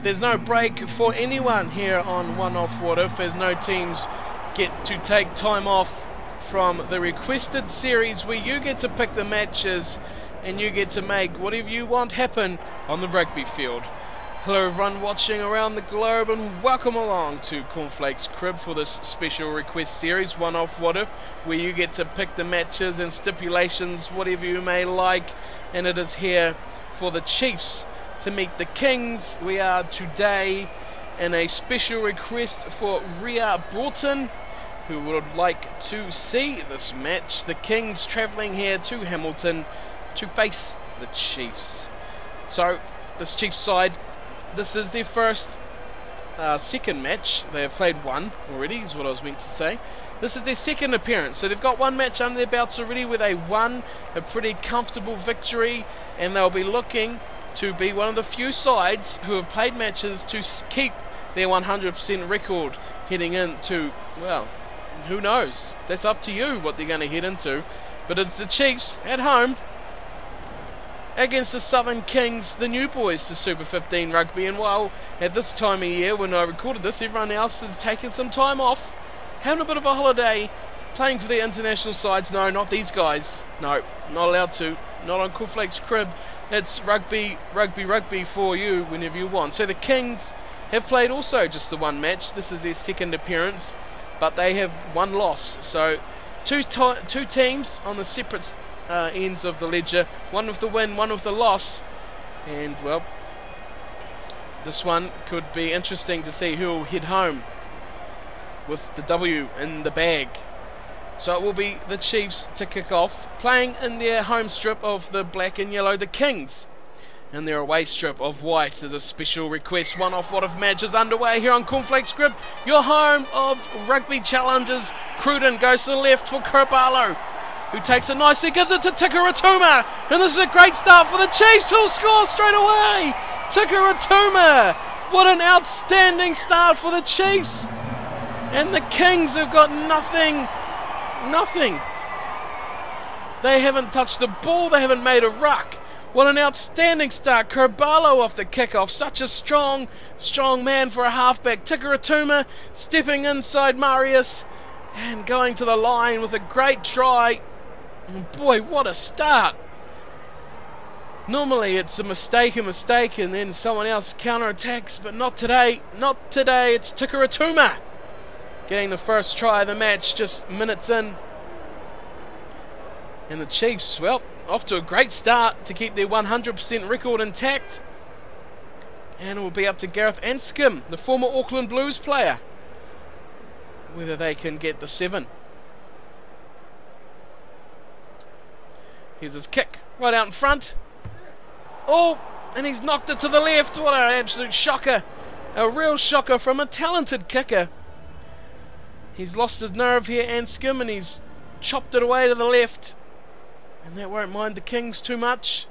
there's no break for anyone here on One Off What If, as no teams get to take time off from the requested series where you get to pick the matches and you get to make whatever you want happen on the rugby field. Hello everyone watching around the globe, and welcome along to Cornflake's Crib for this special request series, One Off What If, where you get to pick the matches and stipulations, whatever you may like, and it is here for the Chiefs to meet the Kings. We are today in a special request for Ria Broughton, who would like to see this match. The Kings travelling here to Hamilton to face the Chiefs. So this Chiefs side, this is their second match. They have played one already, is what I was meant to say. This is their second appearance, so they've got one match under their belts already where they won a pretty comfortable victory, and they'll be looking to be one of the few sides who have played matches to keep their 100% record heading into, well, who knows? That's up to you what they're going to head into. But it's the Chiefs at home against the Southern Kings, the new boys to Super 15 Rugby. And while at this time of year, when I recorded this, everyone else has taken some time off, having a bit of a holiday, playing for their international sides. No, not these guys. No, not allowed to. Not on Cornflake's Crib. It's rugby for you whenever you want. So the Kings have played also just the one match. This is their second appearance, but they have one loss. So two teams on the separate ends of the ledger, one with the win, one with the loss, and well, this one could be interesting to see who will head home with the W in the bag. So it will be the Chiefs to kick off, playing in their home strip of the black and yellow, the Kings in their away strip of white. As a special request, One Off What If match is underway here on Cornflake's Crib, your home of rugby challenges. Cruden goes to the left for Karbalo, who takes it nicely, gives it to Tikaratuma, and this is a great start for the Chiefs, who'll score straight away. Tikaratuma, what an outstanding start for the Chiefs, and the Kings have got nothing. They haven't touched the ball, they haven't made a ruck. What an outstanding start. Karbalo off the kickoff, such a strong man for a halfback. Tikaratuma stepping inside Marius and going to the line with a great try. And boy, what a start. Normally it's a mistake and then someone else counter-attacks, but not today. Not today. It's Tikaratuma getting the first try of the match just minutes in. And the Chiefs, well, off to a great start to keep their 100% record intact. And it will be up to Gareth Anscombe, the former Auckland Blues player, whether they can get the 7. Here's his kick, right out in front. Oh, and he's knocked it to the left. What an absolute shocker. A real shocker from a talented kicker. He's lost his nerve here, Anscombe, and he's chopped it away to the left. And that won't mind the Kings too much.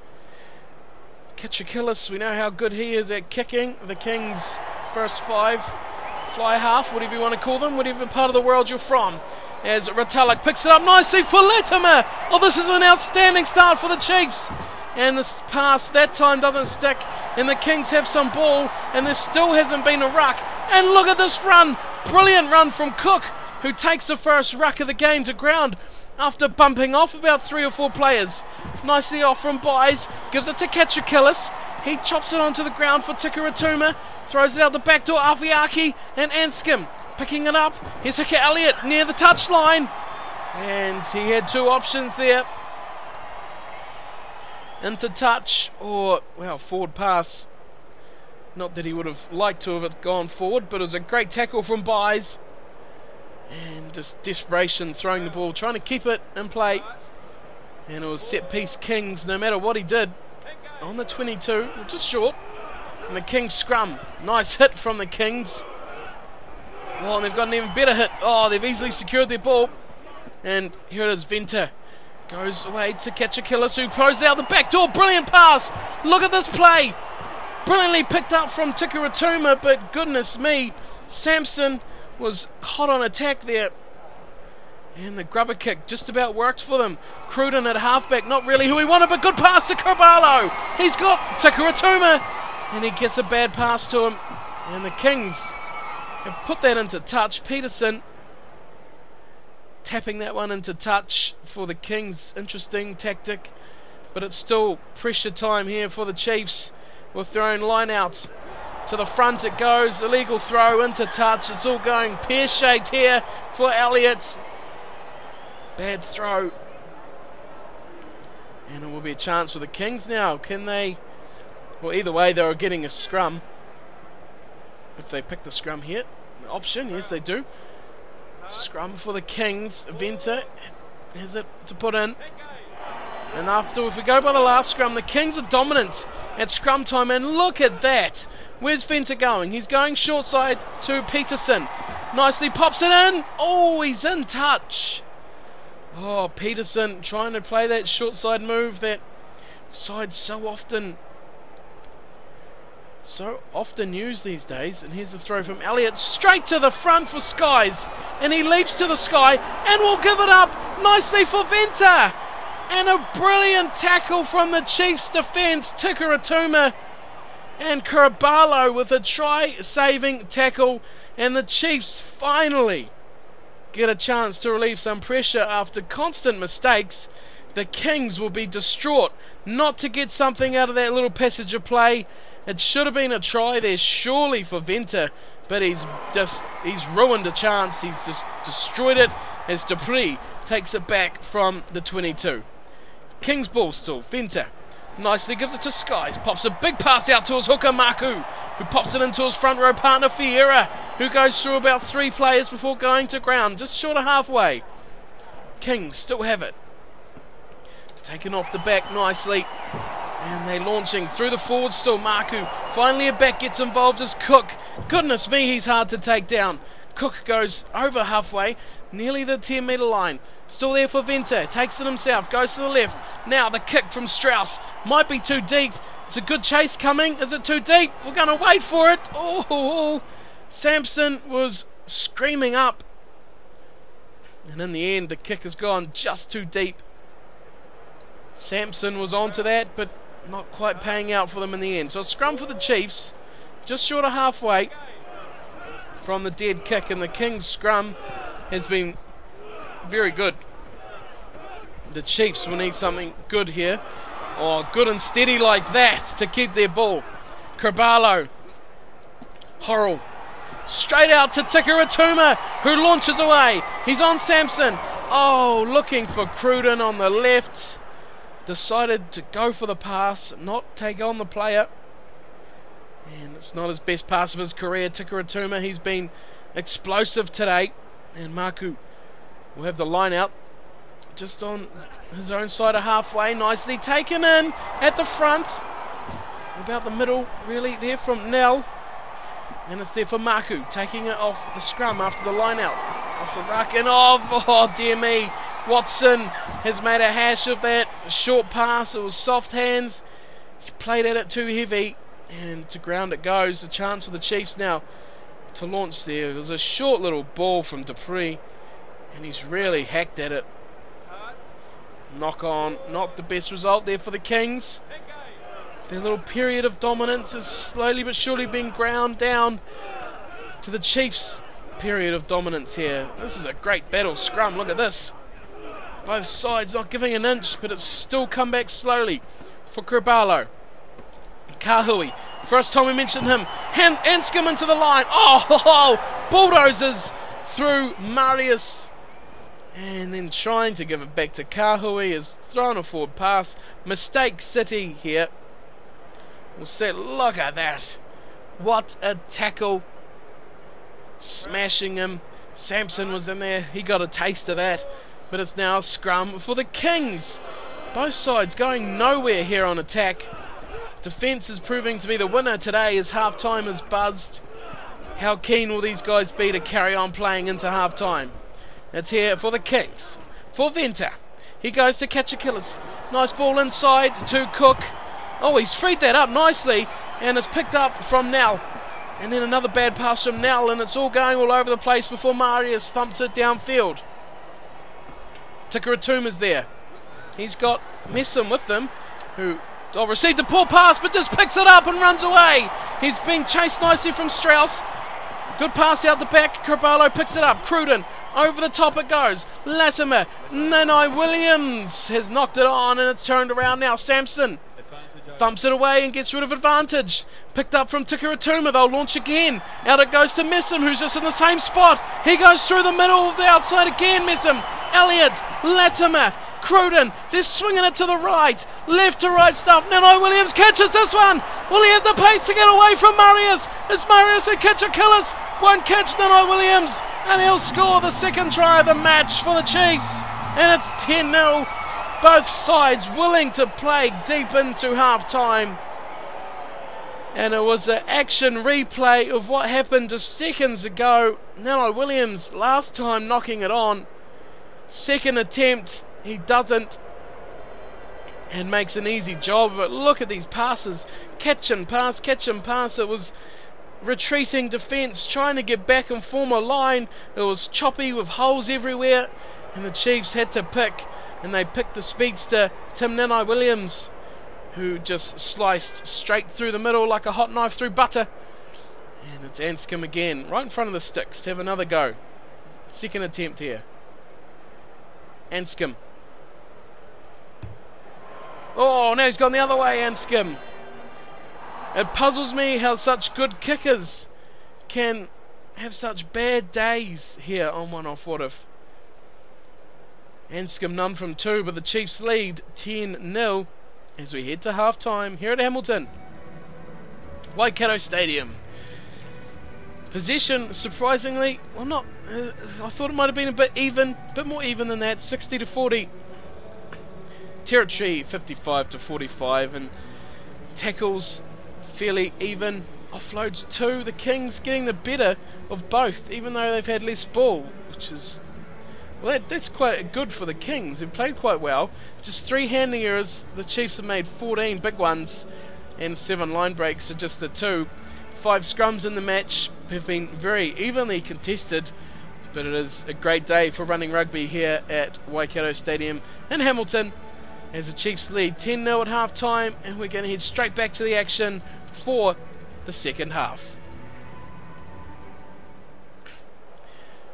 Kitchakillis, we know how good he is at kicking. The Kings' first 5, fly half, whatever you want to call them, whatever part of the world you're from. As Ratalik picks it up nicely for Latimer. Oh, this is an outstanding start for the Chiefs. And this pass that time doesn't stick, and the Kings have some ball, and there still hasn't been a ruck. And look at this run. Brilliant run from Cook, who takes the first ruck of the game to ground after bumping off about 3 or 4 players. Nicely off from Buys, gives it to Kitchakillis. He chops it onto the ground for Tikaratuma, throws it out the back door, Afiaki and Anscombe picking it up. Here's Hika Elliott near the touchline, and he had 2 options there. Into touch, or, well, forward pass. Not that he would have liked to have it gone forward, but it was a great tackle from Buys. And just desperation, throwing the ball, trying to keep it in play. And it was set piece Kings, no matter what he did. On the 22, just short. And the Kings scrum. Nice hit from the Kings. Oh, and they've got an even better hit. Oh, they've easily secured their ball. And here it is, Venter. Goes away to Kitchakillis, who throws out the back door. Brilliant pass. Look at this play. Brilliantly picked up from Tikaratuma, but goodness me, Sampson was hot on attack there. And the grubber kick just about worked for them. Cruden at halfback, not really who he wanted, but good pass to Karbalo. He's got Tikaratuma. And he gets a bad pass to him. And the Kings have put that into touch. Peterson tapping that one into touch for the Kings. Interesting tactic. But it's still pressure time here for the Chiefs with their own line out. To the front it goes. Illegal throw into touch. It's all going pear-shaped here for Elliott. Bad throw. And it will be a chance for the Kings now. Can they... Well, either way, they are getting a scrum. If they pick the scrum here. Option, yes they do. Scrum for the Kings. Venter has it to put in. And after, if we go by the last scrum, the Kings are dominant at scrum time. And look at that. Where's Venter going? He's going short side to Peterson. Nicely pops it in. Oh, he's in touch. Oh, Peterson trying to play that short side move. That side so often used these days. And here's the throw from Elliott. Straight to the front for Skies. And he leaps to the sky and will give it up nicely for Venter. And a brilliant tackle from the Chiefs defence. Tikaratuma and Karabalo with a try-saving tackle. And the Chiefs finally get a chance to relieve some pressure after constant mistakes. The Kings will be distraught not to get something out of that little passage of play. It should have been a try there surely for Venter, but he's ruined a chance. He's just destroyed it as Dupree takes it back from the 22. Kings ball still. Venter nicely gives it to Skies. Pops a big pass out towards hooker Maku, who pops it into his front row partner Fiera, who goes through about 3 players before going to ground, just short of halfway. Kings still have it. Taken off the back nicely. And they're launching through the forward still. Maku. Finally a back gets involved as Cook. Goodness me, he's hard to take down. Cook goes over halfway, nearly the 10-metre line. Still there for Venter. Takes it himself. Goes to the left. Now the kick from Strauss. Might be too deep. It's a good chase coming. Is it too deep? We're going to wait for it. Oh, Sampson was screaming up. And in the end, the kick has gone just too deep. Sampson was onto that, but not quite paying out for them in the end. So a scrum for the Chiefs, just short of halfway from the dead kick, and the Kings scrum has been very good. The Chiefs will need something good here, or good and steady like that to keep their ball. Karabalo, Horrell, straight out to Tikaratuma, who launches away. He's on Sampson. Oh, looking for Cruden on the left. Decided to go for the pass, not take on the player. And it's not his best pass of his career. Tikaratuma, he's been explosive today. And Maku will have the line out just on his own side of halfway. Nicely taken in at the front. About the middle, really, there from Nell. And it's there for Maku, taking it off the scrum after the line out. Off the ruck and off. Oh, dear me. Watson has made a hash of that short pass. It was soft hands. He played at it too heavy. And to ground it goes. A chance for the Chiefs now to launch there. It was a short little ball from Dupree. And he's really hacked at it. Knock on. Not the best result there for the Kings. Their little period of dominance is slowly but surely being ground down to the Chiefs' period of dominance here. This is a great battle scrum. Look at this. Both sides not giving an inch, but it's still come back slowly for Karabalo. Kahui. First time we mentioned him. Anscombe into the line. Oh, bulldozers through Marius. And then trying to give it back to Kahui. Has thrown a forward pass. Mistake City here. We'll say, look at that. What a tackle. Smashing him. Sampson was in there. He got a taste of that. But it's now a scrum for the Kings. Both sides going nowhere here on attack. Defence is proving to be the winner today as half-time is buzzed. How keen will these guys be to carry on playing into half-time? It's here for the Kings. For Venter. He goes to catch Achilles. Nice ball inside to Cook. Oh, he's freed that up nicely. And it's picked up from Nell. And then another bad pass from Nell. And it's all going all over the place before Marius thumps it downfield. Tikaratuma's there. He's got Messam with them, who Oh, received a poor pass, but just picks it up and runs away. He's being chased nicely from Strauss. Good pass out the back. Carvalho picks it up. Cruden, over the top it goes. Latimer, Nanai Williams has knocked it on, and it's turned around now. Sampson thumps it away and gets rid of advantage. Picked up from Tikaratuma. They'll launch again. Out it goes to Messam, who's just in the same spot. He goes through the middle of the outside again. Messam, Elliott, Latimer, Cruden, they're swinging it to the right, left to right stuff. Nanai Williams catches this one. Will he have the pace to get away from Marius? It's Marius who catch a killers. Won't catch Nanai Williams, and he'll score the second try of the match for the Chiefs. And it's 10-0. Both sides willing to play deep into half-time. And it was an action replay of what happened just seconds ago. Nanai Williams last time knocking it on. Second attempt, he doesn't, and makes an easy job of it. Look at these passes. Catch and pass, catch and pass. It was retreating defence, trying to get back and form a line. It was choppy with holes everywhere, and the Chiefs had to pick, and they picked the speedster, Tim Nanai Williams, who just sliced straight through the middle like a hot knife through butter. And it's Anscombe again, right in front of the sticks, to have another go. Second attempt here. Anscombe. Oh, now he's gone the other way, Anscombe. It puzzles me how such good kickers can have such bad days here on One Off What If. Anscombe none from two, but the Chiefs lead 10-0 as we head to half-time here at Hamilton. Waikato Stadium. Possession, surprisingly, well, not. I thought it might have been a bit more even than that. 60-40. Territory 55-45, and tackles fairly even. Offloads too. The Kings getting the better of both, even though they've had less ball, which is, well, that's quite good for the Kings. They've played quite well. Just 3 handling errors. The Chiefs have made 14 big ones, and 7 line breaks are just the 2. 5 scrums in the match have been very evenly contested, but it is a great day for running rugby here at Waikato Stadium in Hamilton, as the Chiefs lead 10-0 at half time, and we're going to head straight back to the action for the second half.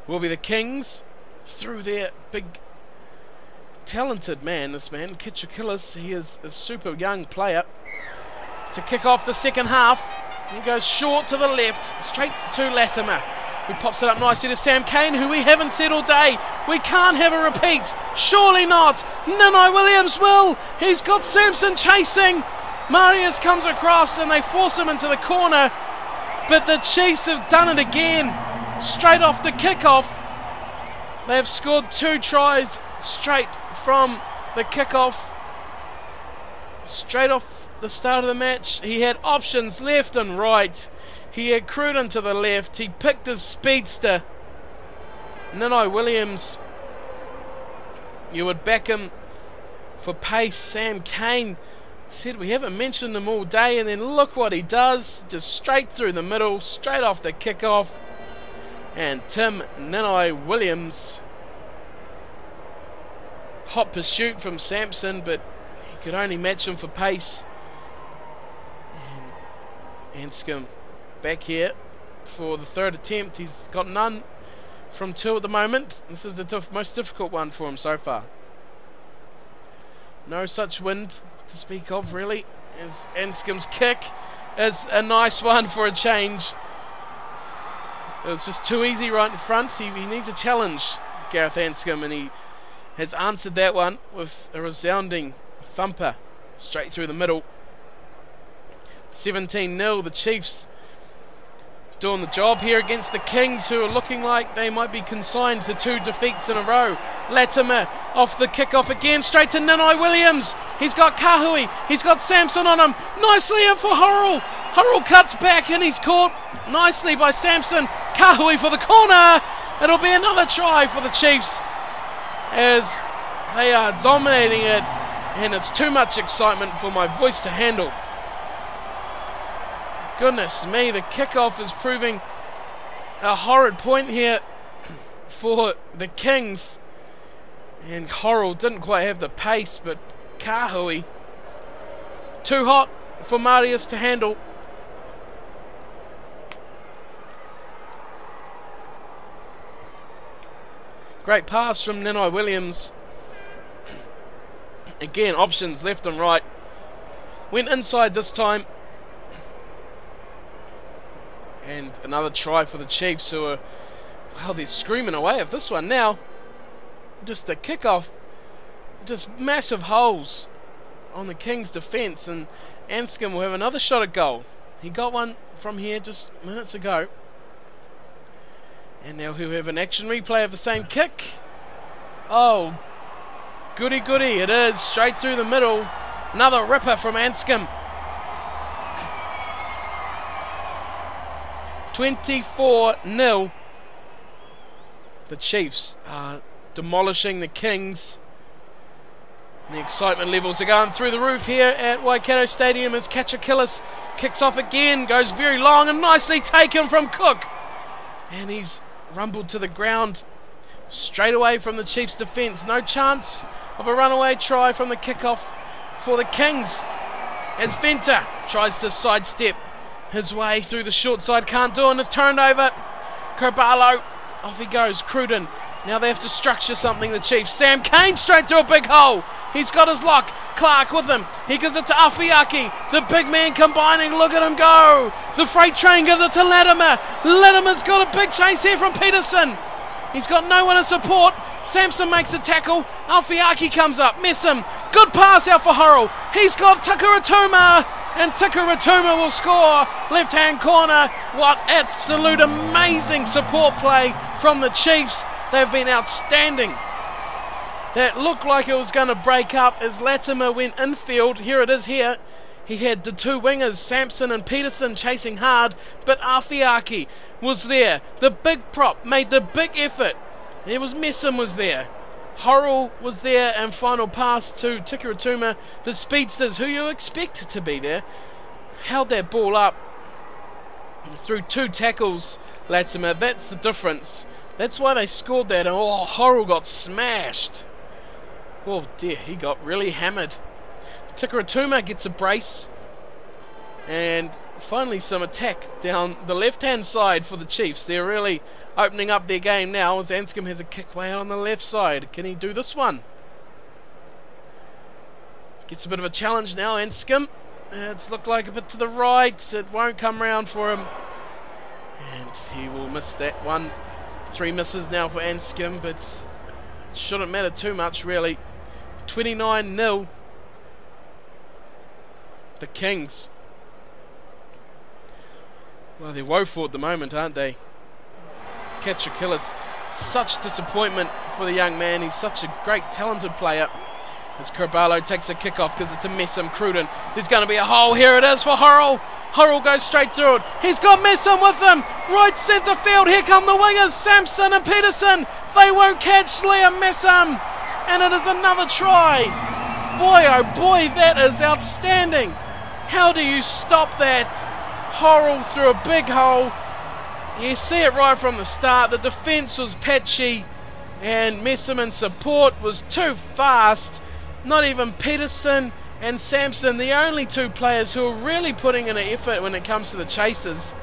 Will be the Kings through their big talented man, this man, Kitchakillis. He is a super young player, to kick off the second half. He goes short to the left, straight to Latimer, who pops it up nicely to Sam Cane, who we haven't said all day. We can't have a repeat. Surely not. Nanai Williams will. He's got Sampson chasing. Marius comes across and they force him into the corner. But the Chiefs have done it again. Straight off the kickoff. They have scored 2 tries straight from the kickoff. Straight off the start of the match. He had options left and right. He had Cruden to the left. He picked his speedster, Nanai Williams. You would back him for pace. Sam Cane said we haven't mentioned him all day, and then look what he does. Just straight through the middle, straight off the kickoff. And Tim Nanai Williams. Hot pursuit from Sampson, but he could only match him for pace. Anscombe back here for the third attempt. He's got none from 2 at the moment. This is the most difficult one for him so far. No such wind to speak of, really, as Anscombe's kick is a nice one for a change. It was just too easy right in front. He needs a challenge, Gareth Anscombe, and he has answered that one with a resounding thumper straight through the middle. 17-0, the Chiefs doing the job here against the Kings, who are looking like they might be consigned to 2 defeats in a row. Latimer off the kickoff again, straight to Nanai Williams. He's got Kahui, he's got Sampson on him. Nicely in for Hurrell. Hurrell cuts back and he's caught nicely by Sampson. Kahui for the corner. It'll be another try for the Chiefs, as they are dominating it, and it's too much excitement for my voice to handle. Goodness me, the kickoff is proving a horrid point here for the Kings. And Horrell didn't quite have the pace, but Kahui Too hot for Marius to handle. Great pass from Ninoi Williams. Again, options left and right. Went inside this time. And another try for the Chiefs, who are, well, they're screaming away at this one now. Just the kickoff. Just massive holes on the Kings' defence, and Anscombe will have another shot at goal. He got one from here just minutes ago. And now he'll have an action replay of the same kick. Oh, goody goody, it is. Straight through the middle. Another ripper from Anscombe. 24-0. The Chiefs are demolishing the Kings. The excitement levels are going through the roof here at Waikato Stadium as Katsakillis kicks off again. Goes very long and nicely taken from Cook. And he's rumbled to the ground straight away from the Chiefs' defence. No chance of a runaway try from the kickoff for the Kings, as Venter tries to sidestep his way through the short side. Can't do it, and it's turned over. Carballo, off he goes. Cruden, now they have to structure something, the Chiefs. Sam Cane straight through a big hole. He's got his lock. Clark with him. He gives it to Afiaki. The big man combining. Look at him go. The freight train gives it to Latimer. Latimer's got a big chase here from Peterson. He's got no one to support. Sampson makes the tackle. Afiaki comes up. Messam. Good pass out for Horrell. He's got Takaratuma. And Takaratuma will score. Left-hand corner. What absolute amazing support play from the Chiefs. They've been outstanding. That looked like it was going to break up as Latimer went infield. Here it is here. He had the two wingers, Sampson and Peterson, chasing hard, but Afiaki was there. The big prop made the big effort. There was Messam was there. Horrell was there, and final pass to Tikaratuma. The speedsters, who you expect to be there, held that ball up through two tackles, Latimer. That's the difference. That's why they scored that. And oh, Horrell got smashed. Oh dear, he got really hammered. Tikaratuma gets a brace. And finally some attack down the left-hand side for the Chiefs. They're really opening up their game now as Anscombe has a kick way out on the left side. Can he do this one? Gets a bit of a challenge now, Anscombe. It's looked like a bit to the right. It won't come round for him. And he will miss that one. 3 misses now for Anscombe, but it shouldn't matter too much really. 29-0. The Kings. Well, they're woeful at the moment, aren't they? Katsakillis, such disappointment for the young man. He's such a great, talented player. As Carballo takes a kick off because it's a Messam. Cruden. There's going to be a hole. Here it is for Horrell. Horrell goes straight through it. He's got Messam with him. Right centre field. Here come the wingers. Sampson and Peterson. They won't catch Liam Messam. And it is another try. Boy, oh boy, that is outstanding. How do you stop that? Horrell through a big hole. You see it right from the start. The defence was patchy. And Messam in support was too fast. Not even Peterson and Sampson, the only two players who are really putting in an effort when it comes to the chases.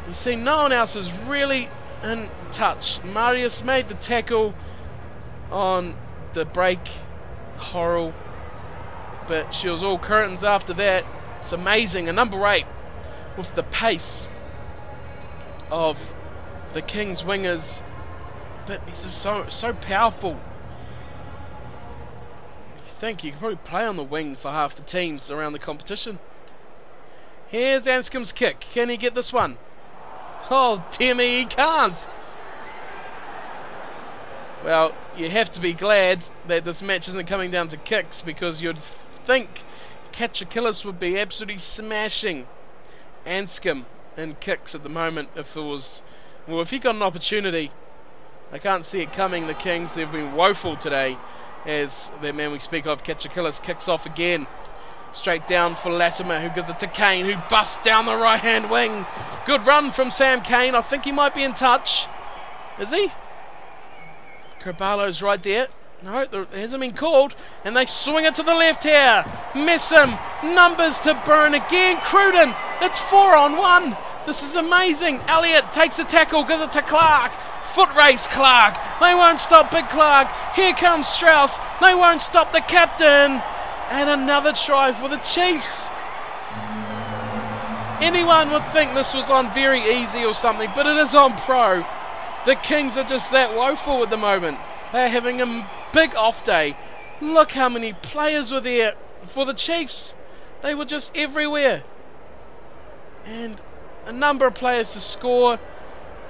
You see, no one else is really in touch. Marius made the tackle on the break. Horrell. But she was all curtains after that. It's amazing. A number 8 with the pace of the Kings wingers. But he's just so powerful. You think you could probably play on the wing for half the teams around the competition. Here's Anscombe's kick. Can he get this one? Oh dear me, he can't. Well, you have to be glad that this match isn't coming down to kicks, because you'd think Katsakillis would be absolutely smashing Anscombe in kicks at the moment if it was... Well, if he got an opportunity, I can't see it coming. The Kings, they've been woeful today, as their man we speak of, Katsakillis, kicks off again. Straight down for Latimer, who gives it to Kane, who busts down the right-hand wing. Good run from Sam Kane. I think he might be in touch. Is he? Carballo's right there. No, it hasn't been called. And they swing it to the left here. Messam, numbers to burn again. Cruden, it's 4-on-1. This is amazing. Elliott takes a tackle, gives it to Clark. Foot race Clark. They won't stop Big Clark. Here comes Strauss. They won't stop the captain. And another try for the Chiefs. Anyone would think this was on very easy or something, but it is on pro. The Kings are just that woeful at the moment. They're having a big off day. Look how many players were there for the Chiefs. They were just everywhere. And a number of players to score.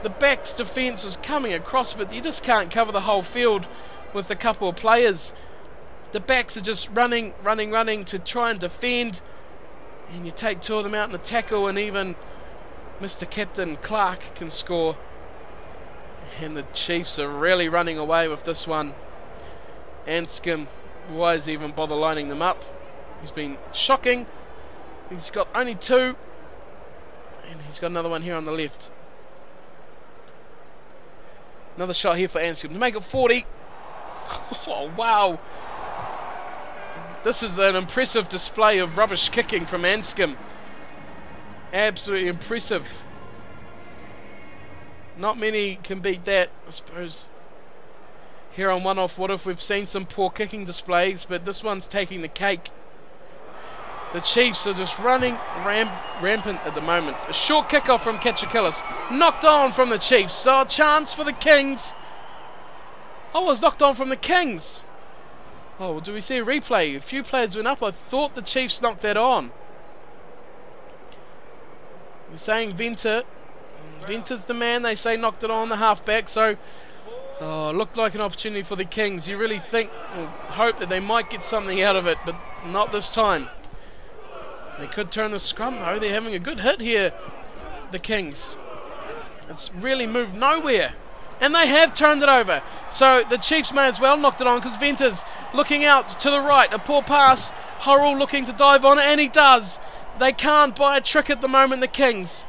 The backs defence was coming across, but you just can't cover the whole field with a couple of players. The backs are just running to try and defend. And you take two of them out in the tackle, and even Mr. Captain Clark can score. And the Chiefs are really running away with this one. Anscombe, why does he even bother lining them up? He's been shocking. He's got only two. And he's got another one here on the left. Another shot here for Anscombe to make it 40. Oh, wow. This is an impressive display of rubbish kicking from Anscombe. Absolutely impressive. Not many can beat that, I suppose. Here on One Off What If, we've seen some poor kicking displays, but this one's taking the cake. The Chiefs are just running rampant at the moment. A short kickoff from Ketchakillis. Knocked on from the Chiefs. So a chance for the Kings. Oh, it was knocked on from the Kings. Oh, well, do we see a replay? A few players went up. I thought the Chiefs knocked that on. We're saying Venter. Venter's the man. They say knocked it on the halfback. So, looked like an opportunity for the Kings. You really think, or hope that they might get something out of it, but not this time. They could turn the scrum though. They're having a good hit here, the Kings. It's really moved nowhere. And they have turned it over. So the Chiefs may as well knocked it on, because Venter's looking out to the right. A poor pass. Horrell looking to dive on it, and he does. They can't buy a trick at the moment, the Kings.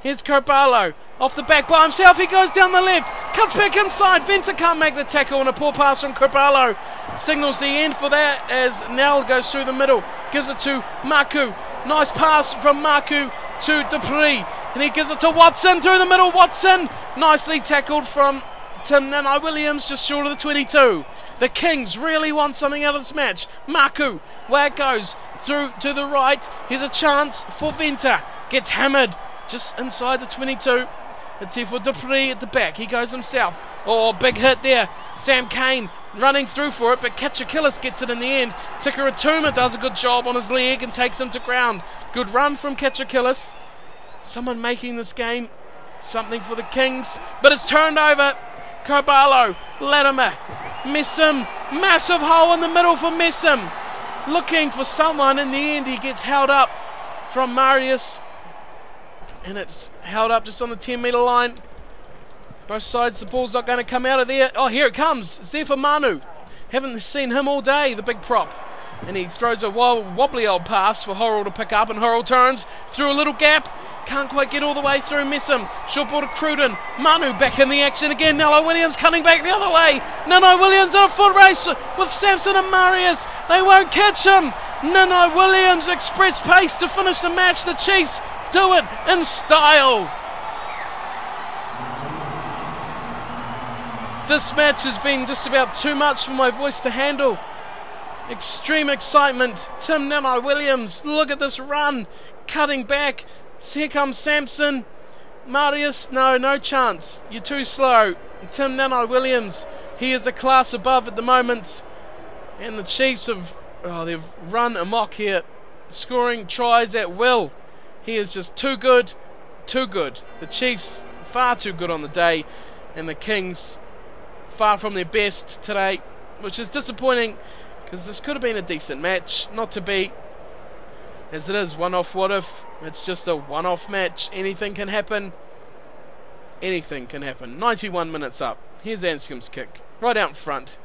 Here's Kobalo. Off the back by himself. He goes down the left. Cuts back inside. Venter can't make the tackle, and a poor pass from Kobalo signals the end for that as Nell goes through the middle. Gives it to Maku. Nice pass from Maku to Dupree. And he gives it to Watson through the middle. Watson nicely tackled from Tim Nanai-Williams, just short of the 22. The Kings really want something out of this match. Maku, where it goes, through to the right. Here's a chance for Venter. Gets hammered just inside the 22. It's here for Dupree at the back. He goes himself. Oh, big hit there. Sam Kane running through for it, but Ketchakillis gets it in the end. Tikaratuma does a good job on his leg and takes him to ground. Good run from Ketchakillis. Someone making this game something for the Kings, but it's turned over. Kobalo, Latimer, Messam, massive hole in the middle for Messam. Looking for someone, in the end he gets held up from Marius. And it's held up just on the 10-metre line. Both sides, the ball's not going to come out of there. Oh, here it comes. It's there for Manu. Haven't seen him all day, the big prop. And he throws a wobbly old pass for Horrell to pick up, and Horrell turns through a little gap. Can't quite get all the way through Messam. Short ball to Cruden. Manu back in the action again. Nanai-Williams coming back the other way. Nanai-Williams in a foot race with Samson and Marius. They won't catch him. Nanai-Williams express pace to finish the match. The Chiefs do it in style. This match has been just about too much for my voice to handle. Extreme excitement. Tim Nanai-Williams, look at this run. Cutting back. Here comes Samson. Marius, no chance. You're too slow. Tim Nanai-Williams, he is a class above at the moment. And the Chiefs have, they've run amok here. Scoring tries at will. He is just too good. The Chiefs, far too good on the day. And the Kings, far from their best today. Which is disappointing, because this could have been a decent match. Not to be. As it is, one off what if. It's just a one-off match. Anything can happen. Anything can happen. 91 minutes up. Here's Anscombe's kick. Right out in front.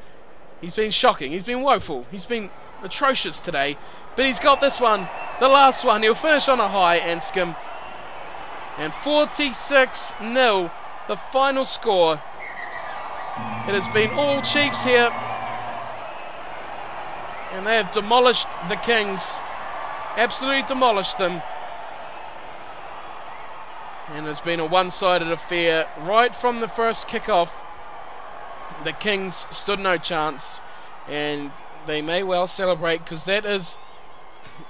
He's been shocking. He's been woeful. He's been atrocious today. But he's got this one. The last one. He'll finish on a high, Anscombe. And 46-0. The final score. It has been all Chiefs here. And they have demolished the Kings. Absolutely demolished them. And it's been a one-sided affair right from the first kickoff. The Kings stood no chance, and they may well celebrate because that is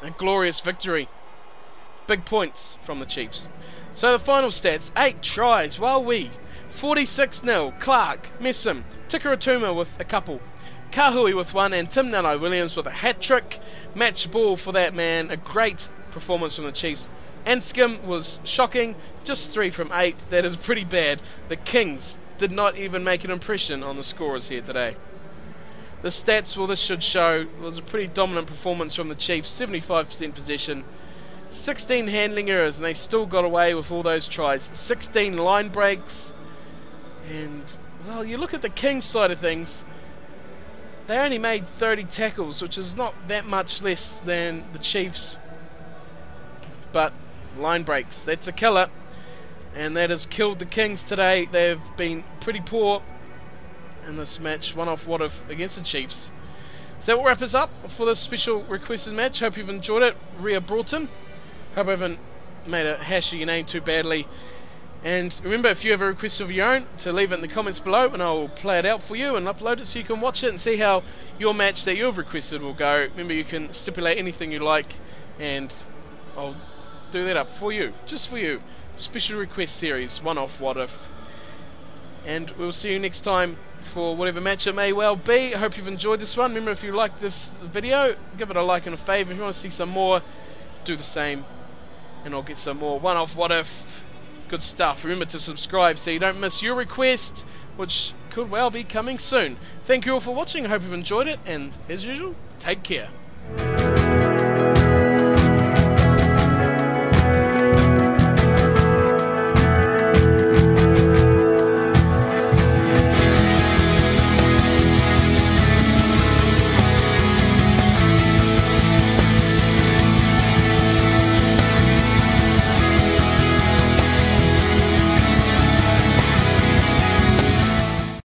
a glorious victory. Big points from the Chiefs. So the final stats: 8 tries, Wowee, 46-0, Clark, Messam, Tikaratuma with a couple, Kahui with 1, and Tim Nano-Williams with a hat-trick. Match ball for that man, a great performance from the Chiefs. Anscombe was shocking, just 3 from 8, that is pretty bad. The Kings did not even make an impression on the scorers here today. The stats, well, this should show, was a pretty dominant performance from the Chiefs, 75% possession, 16 handling errors, and they still got away with all those tries, 16 line breaks, and, well, you look at the Kings side of things, they only made 30 tackles, which is not that much less than the Chiefs, but line breaks, that's a killer, and that has killed the Kings today. They've been pretty poor in this match, one off what if against the Chiefs. So that will wrap us up for this special requested match. Hope you've enjoyed it. Rhea Broughton. Hope I haven't made a hash of your name too badly. And remember, if you have a request of your own, to leave it in the comments below, and I'll play it out for you and upload it so you can watch it and see how your match that you've requested will go. Remember, you can stipulate anything you like, and I'll do that up for you, just for you. Special request series, one off what if. And we'll see you next time for whatever match it may well be. I hope you've enjoyed this one. Remember, if you like this video, give it a like and a favour. If you want to see some more, do the same, and I'll get some more one off what if. Good stuff. Remember to subscribe so you don't miss your request, which could well be coming soon. Thank you all for watching. I hope you've enjoyed it, and as usual, take care.